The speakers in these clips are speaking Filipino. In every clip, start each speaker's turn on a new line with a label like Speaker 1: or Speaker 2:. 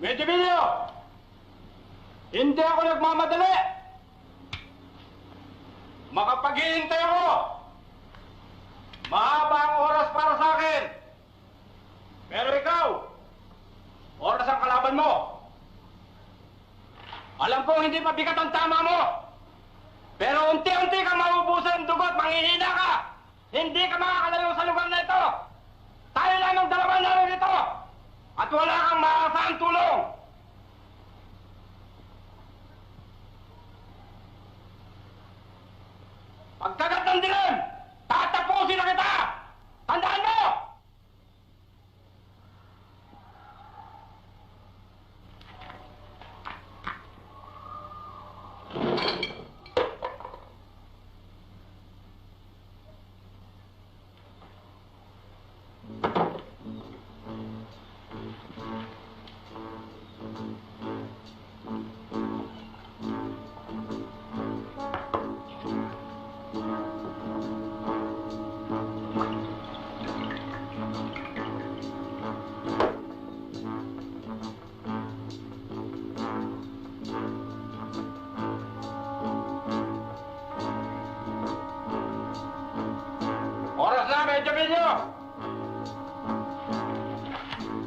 Speaker 1: Medyo! Hindi ako nagmamadali! Makapaghihintay ako! Mahaba ang oras para sa akin! Pero ikaw, oras ang kalaban mo! Alam kong hindi mabigat ang tama mo! Pero unti-unti kang mauubusan ng dugot, manghihina ka! Hindi ka makakalayo sa lugar na ito! Tayo lamang dalawa na rito! At wala kang maaasahan tulong! Pagkagat ng dilim, tatapusin na kita! Tandaan mo! Oras na, Medyo!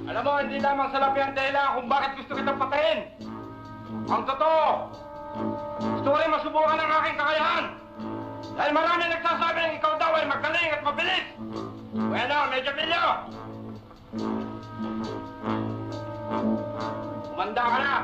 Speaker 1: Alam mo, hindi lamang salapi ang dahilan kung bakit gusto kitang patayin. Ang totoo, gusto ko rin masubukan ang aking kakayahan. Dahil marami nagsasabi ng ikaw daw ay magaling at mabilis. Bueno, Medyo! Umanda ka na!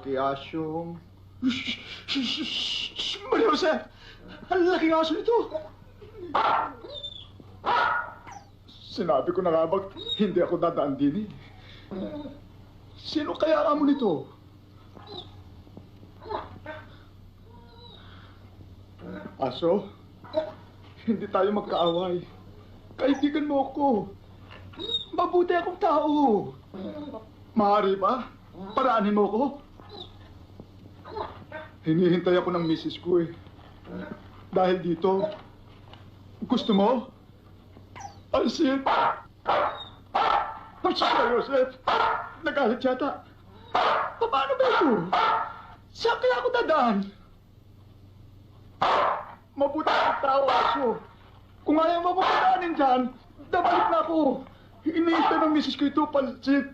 Speaker 2: Malaki asyong... Maria Jose! Ang laking aso nito! Sinabi ko na nga bang hindi ako dadaan din eh. Sino kaya amo nito? Aso, hindi tayo magkaaway. Kaibigan mo ako. Mabuti akong tao. Maaari ba? Paraanin mo ako? Hinihintay ako ng misis ko eh. Dahil dito, gusto mo? Alcid! Pagsiya, Joseph! Nagalit yata. Paano ba ito? Saan kaya ako dadaan? Mabuti ang tao, aso. Kung ayaw mo papadaanin dyan, dabalik na ako. Iniintay ng misis ko ito, Alcid.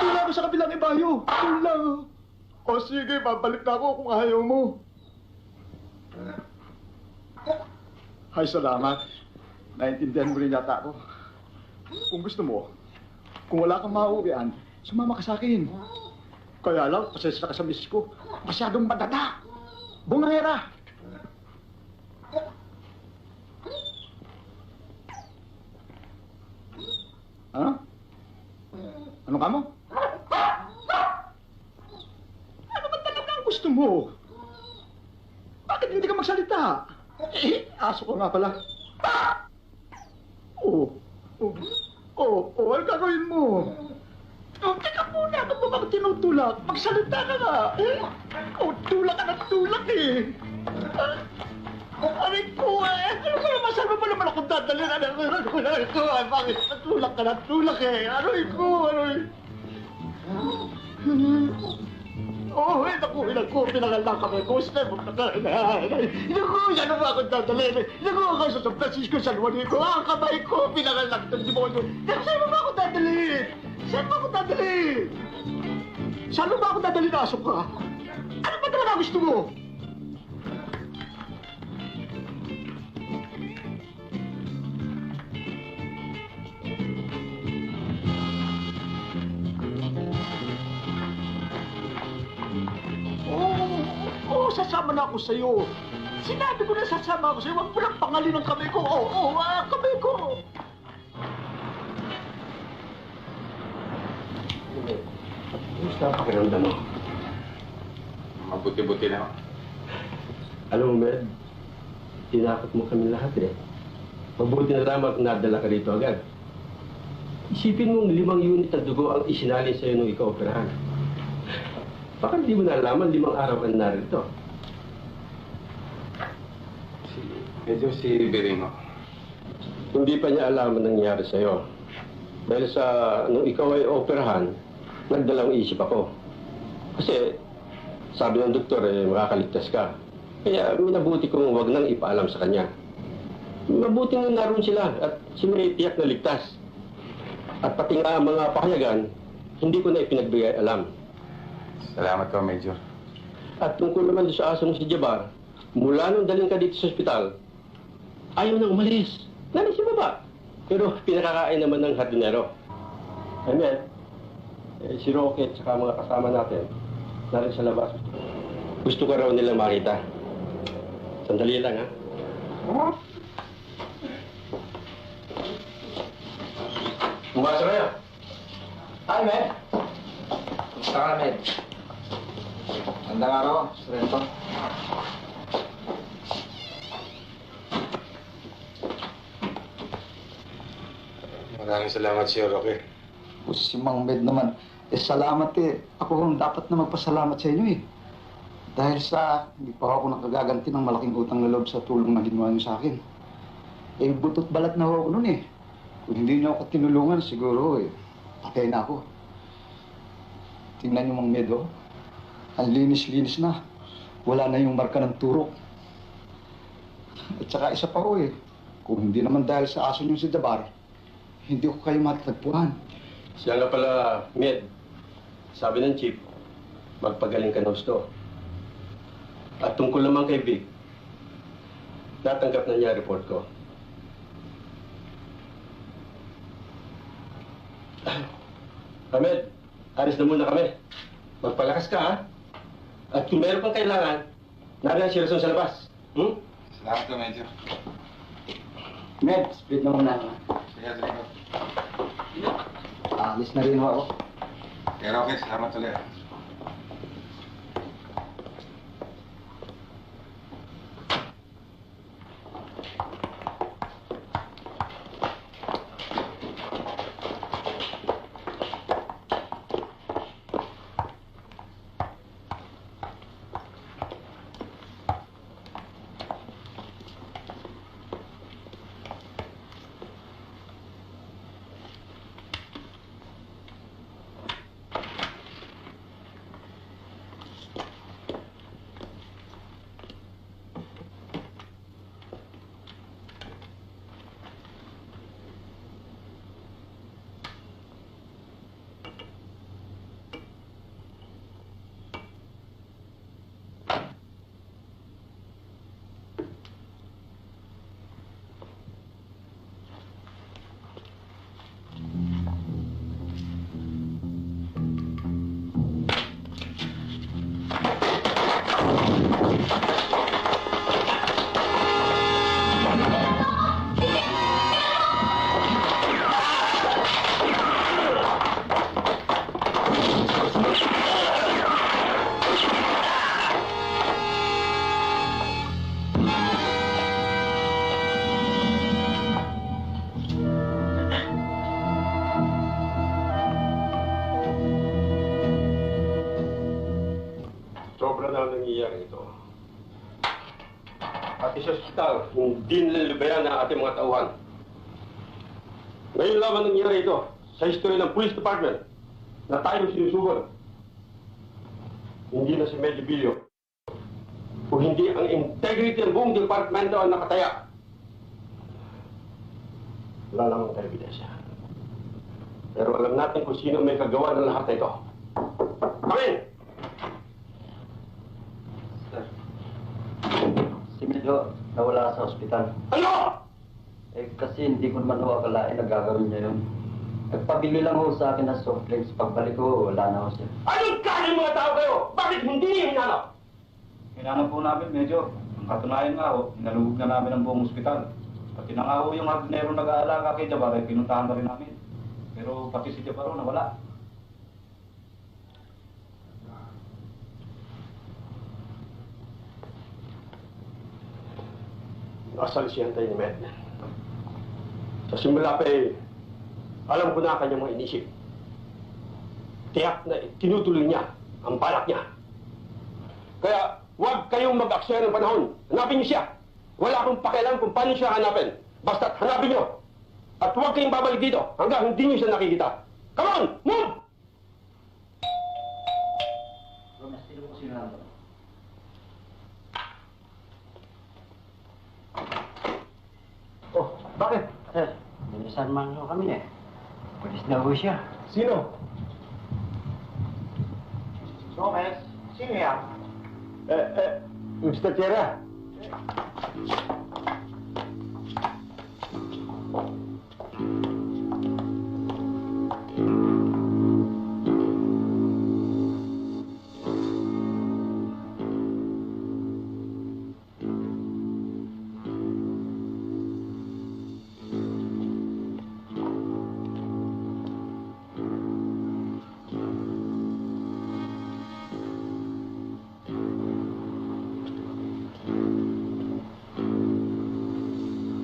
Speaker 2: Tula ako sa kabilang ibayo. Tula. O sige, babalik na ako kung ayaw mo. Ay, salamat. Naintindihan mo rin yata ako. Kung gusto mo, kung wala kang mauwian, sumama ka sa akin. Kaya lang, pasensya ka sa misis ko. Masyadong madada. Bungangera. Ha? Ano ka mo? Ano ba talaga ang gusto mo? Bakit hindi ka magsalita? Aso ko nga pala. Ano gagawin mo? Teka muna, ano ba bang tinutulak? Magsalita ka nga. Tulak ka ng tulak eh. Aray ko eh. Ano ba naman? Saan mo pa naman akong dadalhin? Aray ko eh. Bakit? Natulak ka ng tulak eh. Aray ko. Naku, pinangalan kami. Gusto mo na ka. Naku, saan ba akong dadalhin? Naku, ako sa San Francisco, San Juanico. Ang kamay ko, pinangalan ng demonyo. Naku, saan ba ako dadalhin? Saan ba ako dadalhin? Saan ba ako dadalhin na aso ka? Ano ba talaga gusto mo? Sasama na ako sa'yo. Sinabi ko na sasama ako sa'yo. Huwag mo lang pangalin ang kamay ko. Kamay ko.
Speaker 3: Kumusta ang pakiramdam mo?
Speaker 1: Mabuti-buti na.
Speaker 3: Alam mo, Med, tinakot mo kami lahat eh. Mabuti na tama kung nadala ka rito agad. Isipin mong 5 unit na dugo ang isinalin sa'yo nung ikaw operahan. Baka hindi mo nalaman 5 araw ka na narito.
Speaker 1: Medyo si Berino.
Speaker 3: Hindi pa niya alam ang nangyari sa'yo. Dahil sa nung ikaw ay operahan, nagdalang isip ako. Kasi sabi ng doktor makakaligtas ka. Kaya minabuti kong huwag nang ipaalam sa kanya. Mabuti na naroon sila at si May tiyak na ligtas. At pati nga mga pahayagan, hindi ko na ipinagbigay alam.
Speaker 1: Salamat ka, Major.
Speaker 3: At tungkol naman sa aso mo si Jabar, mula nung daling ka dito sa ospital, ayaw na umalis. Nalis si baba. Pero pinakakain naman ng hardinero. Amen. Si Rocket at mga kasama natin, narin sa labas. Gusto ko raw nilang makita. Sandali lang, ha? Pumasok kayo.
Speaker 4: Hi, Med. Kumusta ka, Med? Magandang araw, Sorrento.
Speaker 1: Maraming salamat, Sir Roque.
Speaker 4: Si Mang Med naman. Salamat eh. Ako kung dapat na magpasalamat sa inyo eh. Dahil sa hindi pa ako nakagaganti ng malaking utang na loob sa tulong na ginawa niyo sa akin. Butot balat na ako noon eh. Kung hindi niyo ako tinulungan, siguro patay na ako. Tingnan niyo, Mang Med, oh. Ang linis-linis na. Wala na yung marka ng turok. At saka isa pa kung hindi naman dahil sa aso niyo si Dabar, hindi ko kayo matatagpuan.
Speaker 3: Siya nga pala, Med. Sabi ng chief, magpagaling ka na gusto. At tungkol naman kay Vic, natanggap na niya report ko. Ahmed, alis na muna kami. Magpalakas ka, ha? At kung meron pang kailangan, nariyan si Rason sa labas.
Speaker 1: Salamat ka, Medyo.
Speaker 4: Med, split na muna.
Speaker 1: Sige, sige.
Speaker 4: Alis na rin ho ako.
Speaker 1: Pero okay, salamat ulit.
Speaker 3: Sobra na ang nangyayari ito. Pati sa ospital, hindi nililibayan ang ating mga tauhan. Ngayon lamang nangyayari ito sa history ng Police Department na tayo sinusugod. Hindi na si Medjibilio kung hindi ang integrity ng buong departamento ang nakataya. Wala lamang tayo ebidensya. Pero alam natin kung sino may kagawa ng lahat na ito. Come in!
Speaker 5: Si Medyo nawala sa ospital.
Speaker 3: Ano?
Speaker 5: Eh kasi hindi ko naman ho akalain na gagawin niya yun. Nagpabili lang ho sa akin ng soft drinks. Pagbalik ko, wala na ho siya.
Speaker 3: Anong kanin mga tao kayo? Bakit hindi niyo hinanap?
Speaker 6: Kailangan po namin medyo. Ang katunayan nga ho, hinalugog na namin ang buong ospital. Pati na nga ho yung hardinero nag-aalaga kay Jabar, ay pinuntahan na rin namin. Pero pati si Jabar ho, nawala.
Speaker 3: Nasalisihan tayo ni Med. Sa simula pa alam ko na ang kanyang mga inisip. Tiyak na tinutuloy niya ang balak niya. Kaya huwag kayong mag-aksaya ng panahon. Hanapin niyo siya. Wala akong pakialam kung paano siya hanapin. Basta't hanapin niyo. At huwag kayong babalik dito hanggang hindi niyo siya nakikita. Come on! Move!
Speaker 5: Romas, sino po sinunod?
Speaker 3: Oh, bakit?
Speaker 5: Sir, binisan man ho kami eh. Pulis na ho siya.
Speaker 3: Sino?
Speaker 2: Gomez, sino yan?
Speaker 3: Mr. Tierra.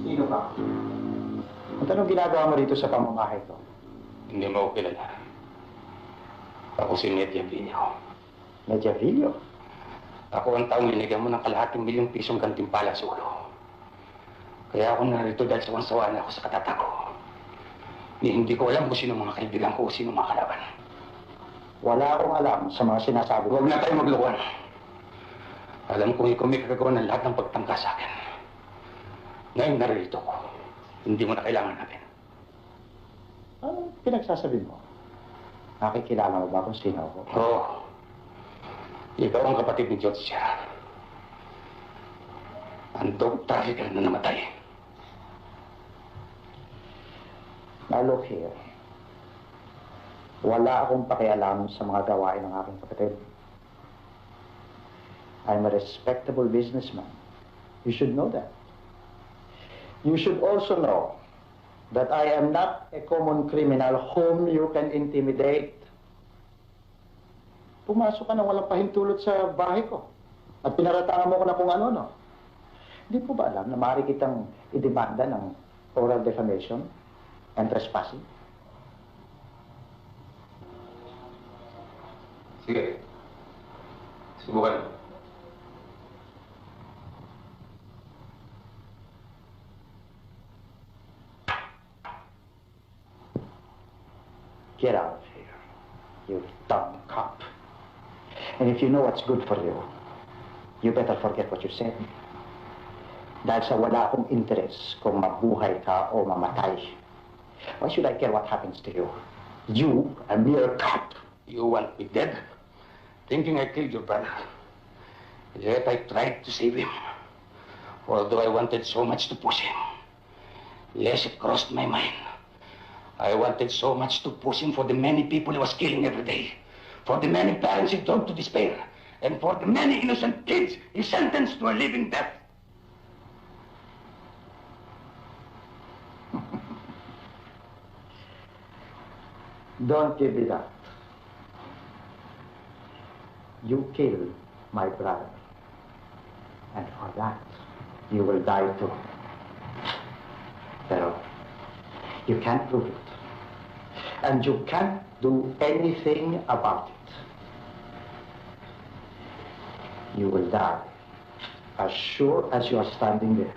Speaker 4: Sino ka? At anong ginagawa mo rito sa pamamahay ko?
Speaker 6: Hindi mo ako kilala. Ako si Media Villo.
Speaker 4: Medjavillo?
Speaker 6: Ako ang taong linigyan mo ng kalahating milyong pisong gantimpala sa ulo. Kaya ako narito dahil sawang-sawa na ako sa katatago. Hindi ko alam kung sino mga kaibigan ko o sino mga kalaban.
Speaker 4: Wala akong alam sa mga sinasabi ko.
Speaker 6: Huwag na tayo maglukuhan. Alam kong ikaw may kagagawa ng lahat ng pagtangka sa akin. Ngayon narito ko. Hindi mo na kailangan natin.
Speaker 4: Ano pinagsasabi mo? Nakikilala mo ba kung sino ako?
Speaker 6: Oo. Ikaw ang kapatid ni George Sierra. Ang dog trafficker na namatay.
Speaker 4: Now look here. Wala akong pakialam sa mga gawain ng aking kapatid.
Speaker 7: I'm a respectable businessman. You should know that. You should also know that I am not a common criminal whom you can intimidate. Pumasok ka na walang pahintulot sa bahay ko at pinaratangan mo ko na kung ano-ano. Hindi po ba alam na maaari kitang idemanda ng oral defamation and trespassing?
Speaker 6: Sige. Subukan mo.
Speaker 7: Get out of here, you dumb cop. And if you know what's good for you, you better forget what you said. Dahil sa wala akong interest kung mabuhay ka o mamatay. Why should I care what happens to you? You, a mere cop.
Speaker 6: You want me dead? Thinking I killed your brother. Yet I tried to save him. Although I wanted so much to push him. Yes, it crossed my mind. I wanted so much to push him for the many people he was killing every day. For the many parents he drove to despair. And for the many innocent kids he sentenced to a living death.
Speaker 7: Don't give me that. You killed my brother. And for that, you will die too. Pero, you can't prove it. And you can't do anything about it. You will die as sure as you are standing there.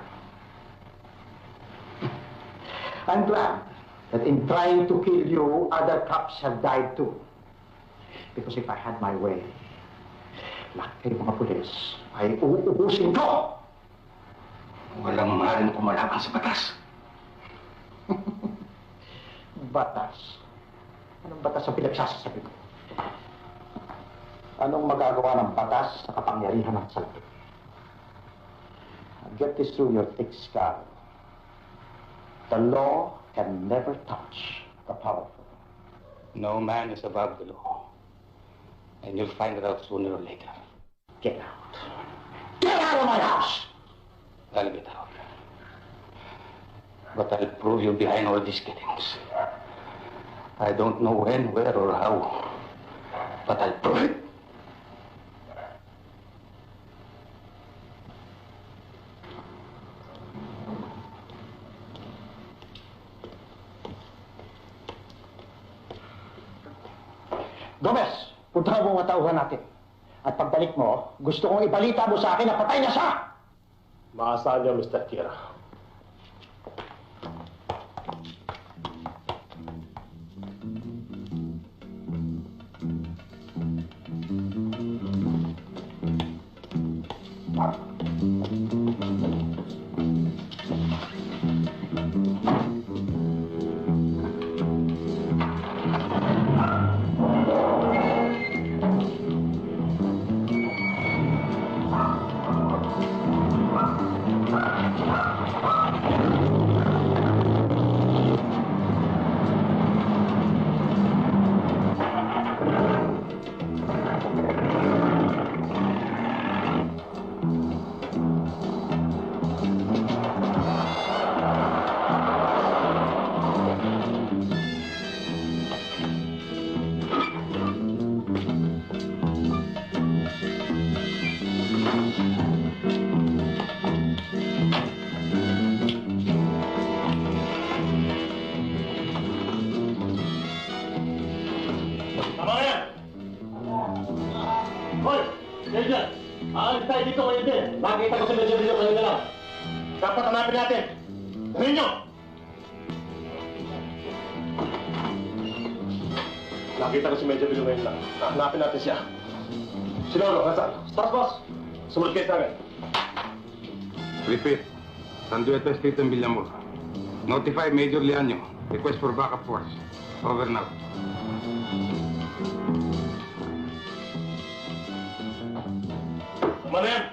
Speaker 7: I'm glad that in trying to kill you, other cops have died too. Because if I had my way, lahat kayo mga pulis ay uubusin ko!
Speaker 6: Walang maaaring kumalaban sa batas.
Speaker 7: Batas? Anong batas ang pinagsasasabi ko? Anong magagawa ng batas sa kapangyarihan ng salita? Get this through your thick skull. The law can never touch the powerful.
Speaker 6: No man is above the law. And you'll find it out sooner or later.
Speaker 7: Get out. Get out of my house!
Speaker 6: I'll get out. But I'll prove you behind all these killings. I don't know when, where, or how. But I'll prove it.
Speaker 7: Gomez, puntahan mo mga tauhan natin. At pagbalik mo, gusto kong ibalita mo sa akin na patay na siya!
Speaker 3: Maasahan niyo, Mr. Kira. Nakita ko sa medyo video kayo na lang. Dapat hanapin natin. Dali nyo! Nakita ko si Medyo Bilo ngayon lang. Hanapin natin siya. Sinolo, nasaan? Stars, boss! Sumunod kayo sa akin.
Speaker 1: Repeat. San Dueto Street and Villamor. Notify Major Lianyo. Request for backup force. Over now.
Speaker 3: Kumana yan!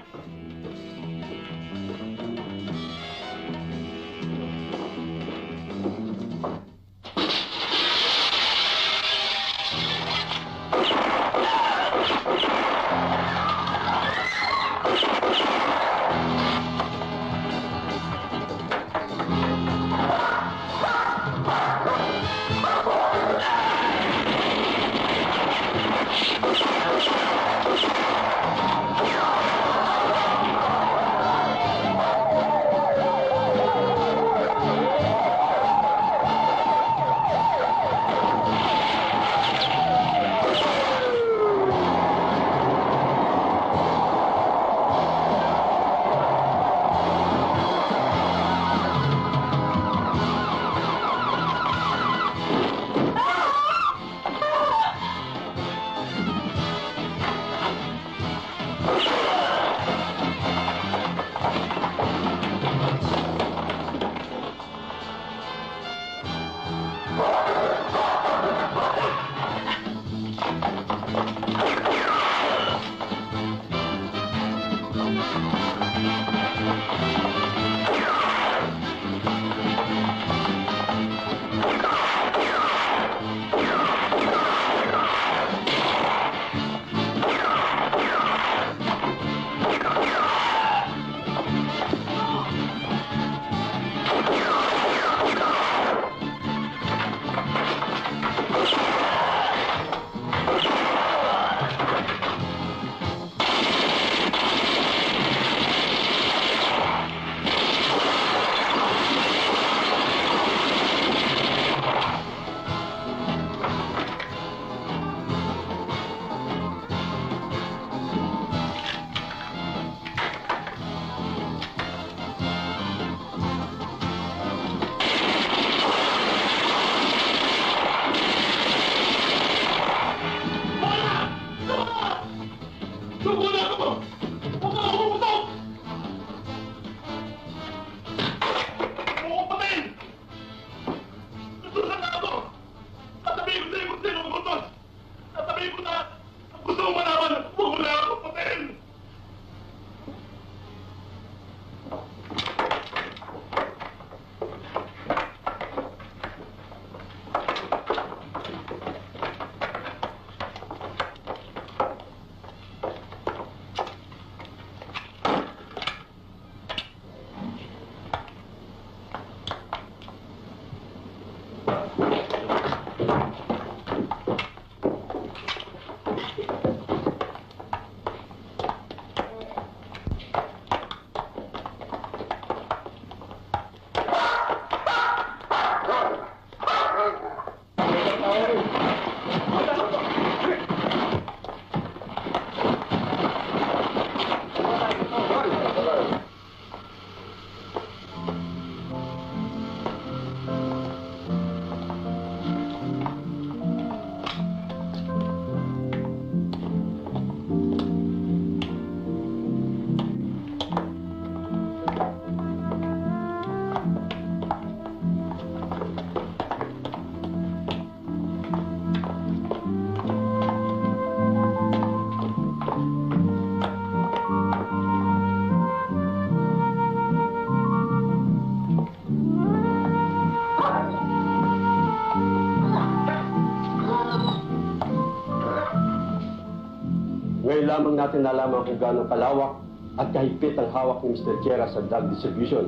Speaker 3: lamang natin nalaman kung gaano kalawak at kahigpit ang hawak ni Mr. Chera sa drug distribution.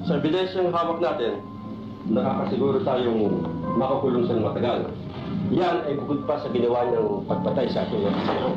Speaker 3: Sa ebidensyang hawak natin, nakakasiguro tayong makakulong sa matagal. Yan ay bukod pa sa ginawa niyang pagpatay sa ating officer.